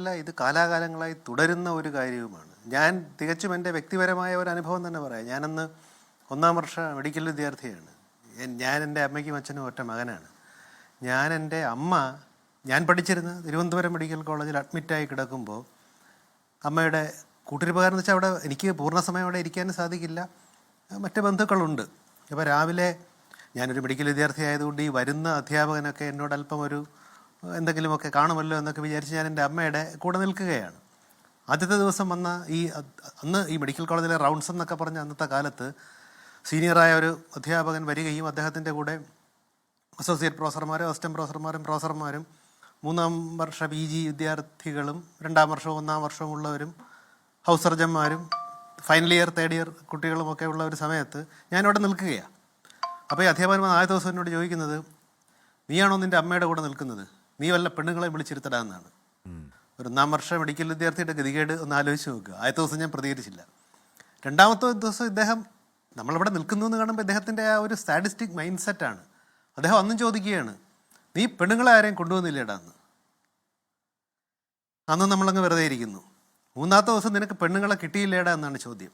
അല്ല, ഇത് കാലാകാലങ്ങളായി തുടരുന്ന ഒരു കാര്യവുമാണ്. ഞാൻ തികച്ചും എൻ്റെ വ്യക്തിപരമായ ഒരു അനുഭവം തന്നെ പറയാം. ഞാനന്ന് 1-ാം വർഷ മെഡിക്കൽ വിദ്യാർത്ഥിയാണ്. ഞാൻ എൻ്റെ അമ്മയ്ക്കും അച്ഛനും ഒറ്റ മകനാണ്. എൻ്റെ അമ്മ, ഞാൻ പഠിച്ചിരുന്ന തിരുവനന്തപുരം മെഡിക്കൽ കോളേജിൽ അഡ്മിറ്റായി കിടക്കുമ്പോൾ അമ്മയുടെ കൂട്ടിരിപ്പുകാരെന്ന് വെച്ചാൽ അവിടെ എനിക്ക് പൂർണ്ണസമയം അവിടെ ഇരിക്കാനും സാധിക്കില്ല, മറ്റ് ബന്ധുക്കളുണ്ട്. അപ്പോൾ രാവിലെ ഞാനൊരു മെഡിക്കൽ വിദ്യാർത്ഥി ആയതുകൊണ്ട് ഈ വരുന്ന അധ്യാപകനൊക്കെ എന്നോട് അല്പം ഒരു എന്തെങ്കിലുമൊക്കെ കാണുമല്ലോ എന്നൊക്കെ വിചാരിച്ച് ഞാൻ എൻ്റെ അമ്മയുടെ കൂടെ നിൽക്കുകയാണ്. ആദ്യത്തെ ദിവസം വന്ന അന്ന് ഈ മെഡിക്കൽ കോളേജിലെ റൗണ്ട്സ് എന്നൊക്കെ പറഞ്ഞ അന്നത്തെ കാലത്ത് സീനിയറായ ഒരു അധ്യാപകൻ വരികയും അദ്ദേഹത്തിൻ്റെ കൂടെ അസോസിയേറ്റ് പ്രൊഫസർമാരും അസിസ്റ്റൻറ്റ് പ്രൊഫസർമാരും പ്രൊഫസർമാരും 3-ാം വർഷ PG വിദ്യാർത്ഥികളും 2-ാം വർഷവും 1-ാം വർഷവും ഉള്ളവരും ഹൗസ് സർജന്മാരും ഫൈനൽ ഇയർ തേർഡ് ഇയർ കുട്ടികളുമൊക്കെ ഉള്ള ഒരു സമയത്ത് ഞാനവിടെ നിൽക്കുകയാണ്. അപ്പോൾ ഈ അധ്യാപകൻ ആദ്യ ദിവസം എന്നോട് ചോദിക്കുന്നത്, നീയാണോ നിൻ്റെ അമ്മയുടെ കൂടെ നിൽക്കുന്നത്? നീ വല്ല പെണ്ണുങ്ങളെ വിളിച്ചിരുത്തടാന്നാണ്. ഒരു 1-ാം വർഷ മെഡിക്കൽ വിദ്യാർത്ഥിയുടെ ഗതികേട് ഒന്ന് ആലോചിച്ച് നോക്കുക. ആദ്യത്തെ ദിവസം ഞാൻ പ്രതികരിച്ചില്ല. 2-ാമത്തെ ദിവസം ഇദ്ദേഹം നമ്മളിവിടെ നിൽക്കുന്നു എന്ന് കാണുമ്പോൾ ഇദ്ദേഹത്തിൻ്റെ ആ ഒരു സാഡിസ്റ്റിക് മൈൻഡ് സെറ്റാണ്. അദ്ദേഹം അന്നും ചോദിക്കുകയാണ്, നീ പെണ്ണുങ്ങളെ ആരെയും കൊണ്ടുവന്നില്ലേടാന്ന്. അന്ന് നമ്മളങ്ങ് വെറുതെ ഇരിക്കുന്നു. 3-ാമത്തെ ദിവസം നിനക്ക് പെണ്ണുങ്ങളെ കിട്ടിയില്ലേടാ എന്നാണ് ചോദ്യം.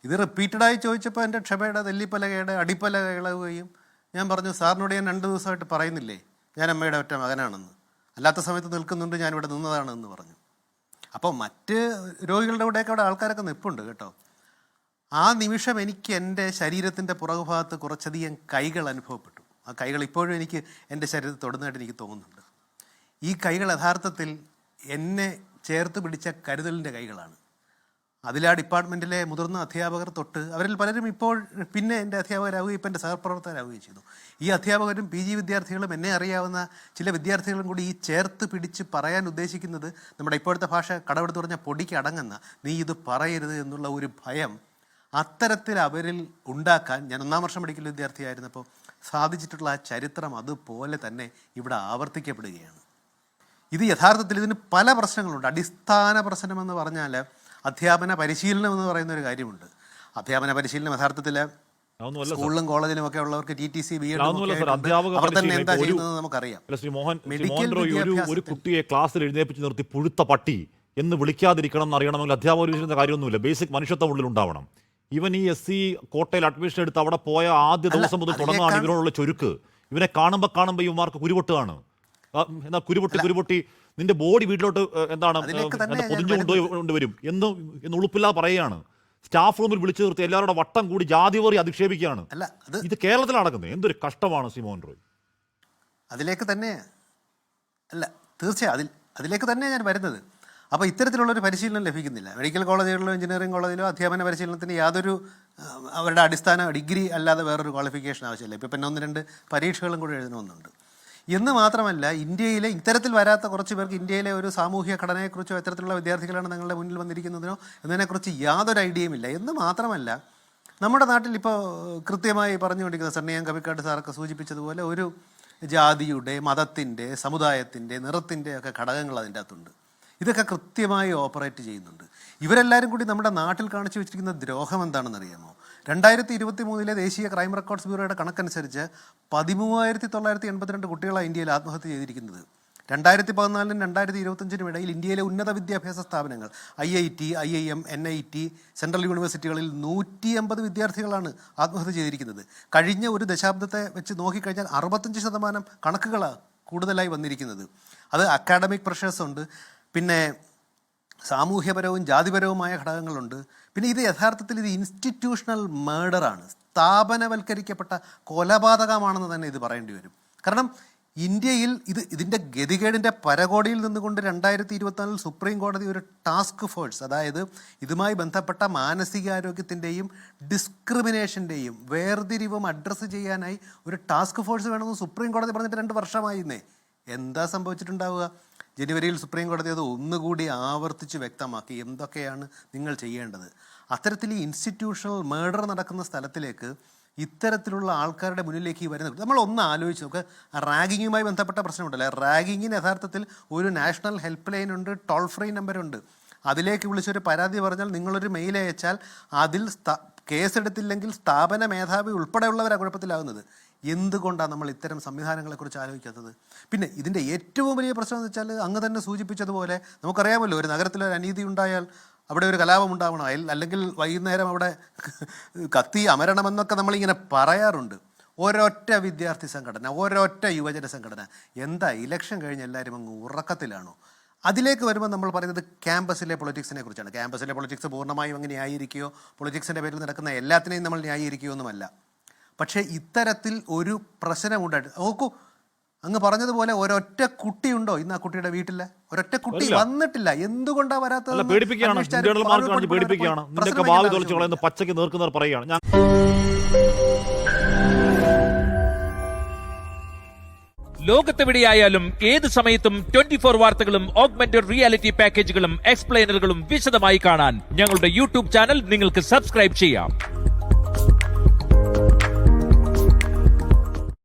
ഇത് റിപ്പീറ്റഡായി ചോദിച്ചപ്പോൾ എൻ്റെ ക്ഷമയുടെ തെല്ലിപ്പലകയുടെ അടിപ്പലക ഇളകുകയും ഞാൻ പറഞ്ഞു, സാറിനോട് ഞാൻ 2 ദിവസമായിട്ട് പറയുന്നില്ലേ ഞാൻ അമ്മയുടെ ഒറ്റ മകനാണെന്ന്, അല്ലാത്ത സമയത്ത് നിൽക്കുന്നുണ്ട്, ഞാനിവിടെ നിന്നതാണെന്ന് പറഞ്ഞു. അപ്പോൾ മറ്റ് രോഗികളുടെ കൂടെയൊക്കെ അവിടെ ആൾക്കാരൊക്കെ നിൽപ്പുണ്ട് കേട്ടോ. ആ നിമിഷം എനിക്ക് എൻ്റെ ശരീരത്തിൻ്റെ പുറകുഭാഗത്ത് കുറച്ചധികം കൈകൾ അനുഭവപ്പെട്ടു. ആ കൈകൾ ഇപ്പോഴും എനിക്ക് എൻ്റെ ശരീരത്തിൽ തൊടുന്നതായിട്ട് എനിക്ക് തോന്നുന്നുണ്ട്. ഈ കൈകൾ യഥാർത്ഥത്തിൽ എന്നെ ചേർത്ത് പിടിച്ച കരുതലിൻ്റെ കൈകളാണ്. അതിലാ ഡിപ്പാർട്ട്മെൻറ്റിലെ മുതിർന്ന അധ്യാപകർ തൊട്ട് അവരിൽ പലരും ഇപ്പോൾ പിന്നെ എൻ്റെ അധ്യാപകരാവുകയും ഇപ്പം എൻ്റെ സഹപ്രവർത്തകരാവുകയും ചെയ്തു. ഈ അധ്യാപകരും PG വിദ്യാർത്ഥികളും എന്നെ അറിയാവുന്ന ചില വിദ്യാർത്ഥികളും കൂടി ഈ ചേർത്ത് പിടിച്ച് പറയാൻ ഉദ്ദേശിക്കുന്നത് നമ്മുടെ ഇപ്പോഴത്തെ ഭാഷ കടമെടുത്ത് പറഞ്ഞാൽ പൊടിക്ക് അടങ്ങുന്ന നീ ഇത് പറയരുത് എന്നുള്ള ഒരു ഭയം അത്തരത്തിൽ അവരിൽ ഉണ്ടാക്കാൻ ഞാൻ 1-ാം വർഷം മെഡിക്കൽ വിദ്യാർത്ഥിയായിരുന്നപ്പോൾ സാധിച്ചിട്ടുള്ള ആ ചരിത്രം അതുപോലെ തന്നെ ഇവിടെ ആവർത്തിക്കപ്പെടുകയാണ്. ഇത് യഥാർത്ഥത്തിൽ ഇതിന് പല പ്രശ്നങ്ങളുണ്ട്. അടിസ്ഥാന പ്രശ്നമെന്ന് പറഞ്ഞാൽ അധ്യാപന പരിശീലനം എന്ന് പറയുന്ന ഒരു കാര്യമുണ്ട്. അധ്യാപന പരിശീലനം യഥാർത്ഥത്തിൽ സ്കൂളിലും കോളേജിലും ഒക്കെ ഉള്ളവർക്ക് TTC BEd അവർ തന്നെ എന്താ ചെയ്യുന്നത് നമുക്കറിയാം. ഒരു കുട്ടിയെ ക്ലാസ്സിൽ എഴുന്നേപ്പിച്ച് നിർത്തി പുഴുത്ത പട്ടി എന്ന് വിളിക്കാതിരിക്കണം എന്നറിയണമെങ്കിൽ അധ്യാപകർ കാര്യമൊന്നുമില്ല. ബേസിക് മനുഷ്യത്വം ഉള്ളിൽ ഉണ്ടാവണം. ഇവൻ ഈ SC കോട്ടയിൽ അഡ്മിഷൻ എടുത്ത് അവിടെ പോയ ആദ്യ ദിവസം മുതൽ തുടങ്ങുകയാണ് ഇവരോടുള്ള ചുരുക്ക്. ഇവനെ കാണുമ്പോൾ ഇവന്മാർക്ക് കുരുപൊട്ടാണ്. എന്നാൽ കുരുപൊട്ടി നിന്റെ ബോഡി വീട്ടിലോട്ട് എന്താണ് പൊതിഞ്ഞു കൊണ്ടുവരും എന്ന് ഉളുപ്പില്ലാതെ പറയുകയാണ്. സ്റ്റാഫ് റൂമിൽ വിളിച്ചു നിർത്തി എല്ലാവരുടെ വട്ടം കൂടി ജാതി വറി അധിക്ഷേപിക്കുകയാണ്. ഇത് കേരളത്തിൽ നടക്കുന്നത് എന്തൊരു കഷ്ടമാണ് സിമോൻ റോയ്. അതിലേക്ക് തന്നെ അല്ല, തീർച്ചയായും അതിലേക്ക് തന്നെ ഞാൻ വരുന്നത്. അപ്പോൾ ഇത്തരത്തിലുള്ളൊരു പരിശീലനം ലഭിക്കുന്നില്ല. മെഡിക്കൽ കോളേജുകളിലോ എഞ്ചിനീയറിംഗ് കോളേജിലോ അധ്യാപന പരിശീലനത്തിന് യാതൊരു അവരുടെ അടിസ്ഥാന ഡിഗ്രി അല്ലാതെ വേറൊരു ക്വാളിഫിക്കേഷൻ ആവശ്യമില്ല. ഇപ്പോൾ പിന്നെ 1-2 പരീക്ഷകളും കൂടി എഴുതണമെന്നുണ്ട്. എന്ന് മാത്രമല്ല, ഇന്ത്യയിലെ ഇത്തരത്തിൽ വരാത്ത കുറച്ച് പേർക്ക് ഇന്ത്യയിലെ ഒരു സാമൂഹ്യ ഘടനയെക്കുറിച്ചോ എത്തരത്തിലുള്ള വിദ്യാർത്ഥികളാണ് നിങ്ങളുടെ മുന്നിൽ വന്നിരിക്കുന്നതിനോ എന്നതിനെക്കുറിച്ച് യാതൊരു ഐഡിയയും ഇല്ല. എന്ന് മാത്രമല്ല, നമ്മുടെ നാട്ടിൽ ഇപ്പോൾ കൃത്യമായി പറഞ്ഞുകൊണ്ടിരിക്കുന്ന സണ്ണിയാൻ കവിക്കാട് സാറൊക്കെ സൂചിപ്പിച്ചതുപോലെ ഒരു ജാതിയുടെ, മതത്തിൻ്റെ, സമുദായത്തിൻ്റെ, നിറത്തിൻ്റെ ഒക്കെ ഘടകങ്ങൾ അതിൻ്റെ അകത്തുണ്ട്. ഇതൊക്കെ കൃത്യമായി ഓപ്പറേറ്റ് ചെയ്യുന്നുണ്ട്. ഇവരെല്ലാവരും കൂടി നമ്മുടെ നാട്ടിൽ കാണിച്ചു വെച്ചിരിക്കുന്ന ദ്രോഹം എന്താണെന്ന് അറിയാമോ? 2023 ദേശീയ ക്രൈം റെക്കോർഡ്സ് ബ്യൂറോയുടെ കണക്കനുസരിച്ച് 13,982 കുട്ടികളാണ് ഇന്ത്യയിൽ ആത്മഹത്യ ചെയ്തിരിക്കുന്നത്. 2014-നും 2025-നും ഇടയിൽ ഇന്ത്യയിലെ ഉന്നത വിദ്യാഭ്യാസ സ്ഥാപനങ്ങൾ IIT, IIM, NIT, സെൻട്രൽ യൂണിവേഴ്സിറ്റികളിൽ 150 വിദ്യാർത്ഥികളാണ് ആത്മഹത്യ ചെയ്തിരിക്കുന്നത്. കഴിഞ്ഞ ഒരു ദശാബ്ദത്തെ വെച്ച് നോക്കിക്കഴിഞ്ഞാൽ 65% കണക്കുകളാണ് കൂടുതലായി വന്നിരിക്കുന്നത്. അത് അക്കാഡമിക് പ്രഷേഴ്സ് ഉണ്ട്, പിന്നെ സാമൂഹ്യപരവും ജാതിപരവുമായ ഘടകങ്ങളുണ്ട്. പിന്നെ ഇത് യഥാർത്ഥത്തിൽ ഇത് ഇൻസ്റ്റിറ്റ്യൂഷണൽ മേർഡറാണ്, സ്ഥാപനവൽക്കരിക്കപ്പെട്ട കൊലപാതകമാണെന്ന് തന്നെ ഇത് പറയേണ്ടി വരും. കാരണം ഇന്ത്യയിൽ ഇതിൻ്റെ ഗതികേടിൻ്റെ പരകോടിയിൽ നിന്നുകൊണ്ട് 2024 സുപ്രീം കോടതി ഒരു ടാസ്ക് ഫോഴ്സ്, അതായത് ഇതുമായി ബന്ധപ്പെട്ട മാനസികാരോഗ്യത്തിൻ്റെയും ഡിസ്ക്രിമിനേഷൻ്റെയും വേർതിരിവും അഡ്രസ്സ് ചെയ്യാനായി ഒരു ടാസ്ക് ഫോഴ്സ് വേണമെന്ന് സുപ്രീം കോടതി പറഞ്ഞിട്ട് 2 വർഷമായിന്നേ. എന്താ സംഭവിച്ചിട്ടുണ്ടാവുക? ജനുവരിയിൽ സുപ്രീം കോടതി അത് ഒന്നുകൂടി ആവർത്തിച്ച് വ്യക്തമാക്കി എന്തൊക്കെയാണ് നിങ്ങൾ ചെയ്യേണ്ടത്. അത്തരത്തിൽ ഈ ഇൻസ്റ്റിറ്റ്യൂഷണൽ മേർഡർ നടക്കുന്ന സ്ഥലത്തിലേക്ക് ഇത്തരത്തിലുള്ള ആൾക്കാരുടെ മുന്നിലേക്ക് വരുന്നത് നമ്മൾ ഒന്ന് ആലോചിച്ച് നോക്ക്. റാഗിങ്ങുമായി ബന്ധപ്പെട്ട പ്രശ്നമുണ്ടല്ലോ. റാഗിങ്ങിന് യഥാർത്ഥത്തിൽ ഒരു നാഷണൽ ഹെൽപ്പ് ലൈൻ ഉണ്ട്, ടോൾ ഫ്രീ നമ്പറുണ്ട്. അതിലേക്ക് വിളിച്ചൊരു പരാതി പറഞ്ഞാൽ നിങ്ങളൊരു മെയിൽ അയച്ചാൽ അതിൽ കേസെടുത്തില്ലെങ്കിൽ സ്ഥാപന മേധാവി ഉൾപ്പെടെയുള്ളവരാണ് കുഴപ്പത്തിലാകുന്നത്. എന്തുകൊണ്ടാണ് നമ്മൾ ഇത്തരം സംവിധാനങ്ങളെക്കുറിച്ച് ആലോചിക്കാത്തത്? പിന്നെ ഇതിൻ്റെ ഏറ്റവും വലിയ പ്രശ്നം എന്ന് വെച്ചാൽ അങ്ങ് തന്നെ സൂചിപ്പിച്ചതുപോലെ നമുക്കറിയാമല്ലോ, ഒരു നഗരത്തിലൊരു അനീതി ഉണ്ടായാൽ അവിടെ ഒരു കലാപം ഉണ്ടാവണം, അല്ലെങ്കിൽ വൈകുന്നേരം അവിടെ കത്തി അമരണമെന്നൊക്കെ നമ്മളിങ്ങനെ പറയാറുണ്ട്. ഒരൊറ്റ വിദ്യാർത്ഥി സംഘടന, ഒരൊറ്റ യുവജന സംഘടന, എന്താ ഇലക്ഷൻ കഴിഞ്ഞ് എല്ലാവരും അങ്ങ് ഉറക്കത്തിലാണോ? അതിലേക്ക് വരുമ്പോൾ നമ്മൾ പറയുന്നത് ക്യാമ്പസിലെ പൊളിറ്റിക്സിനെ കുറിച്ചാണ്. ക്യാമ്പസിലെ പൊളിറ്റിക്സ് പൂർണ്ണമായും അങ്ങനെ ന്യായീകരിക്കുകയോ പൊളിറ്റിക്സിൻ്റെ പേരിൽ നടക്കുന്ന എല്ലാത്തിനെയും നമ്മൾ ന്യായീകരിക്കുകയോ ഒന്നുമല്ല. പക്ഷേ ഇത്തരത്തിൽ ഒരു പ്രശ്നമുണ്ടായിട്ട് നോക്കൂ, അങ്ങ് പറഞ്ഞതുപോലെ ഒരൊറ്റ കുട്ടിയുണ്ടോ ഇന്ന് ആ കുട്ടിയുടെ വീട്ടിൽ? ഒരൊറ്റ കുട്ടി വന്നിട്ടില്ല. എന്തുകൊണ്ടാണ് വരാത്തത്? പേടിപ്പിക്കുകയാണ്, പേടിപ്പിക്കുകയാണ്. നിന്റെയൊക്കെ ഭാവി തൊളിച്ചുകളെന്ന് പച്ചയ്ക്ക് നേർക്കുന്നവർ പറയുകയാണ്. ലോകത്തെവിടെയായാലും ഏത് സമയത്തും 24 വാർത്തകളും ഓഗ്മെന്റഡ് റിയാലിറ്റി പാക്കേജുകളും എക്സ്പ്ലെയിനറുകളും വിശദമായി കാണാൻ ഞങ്ങളുടെ യൂട്യൂബ് ചാനൽ നിങ്ങൾക്ക് സബ്സ്ക്രൈബ് ചെയ്യാം.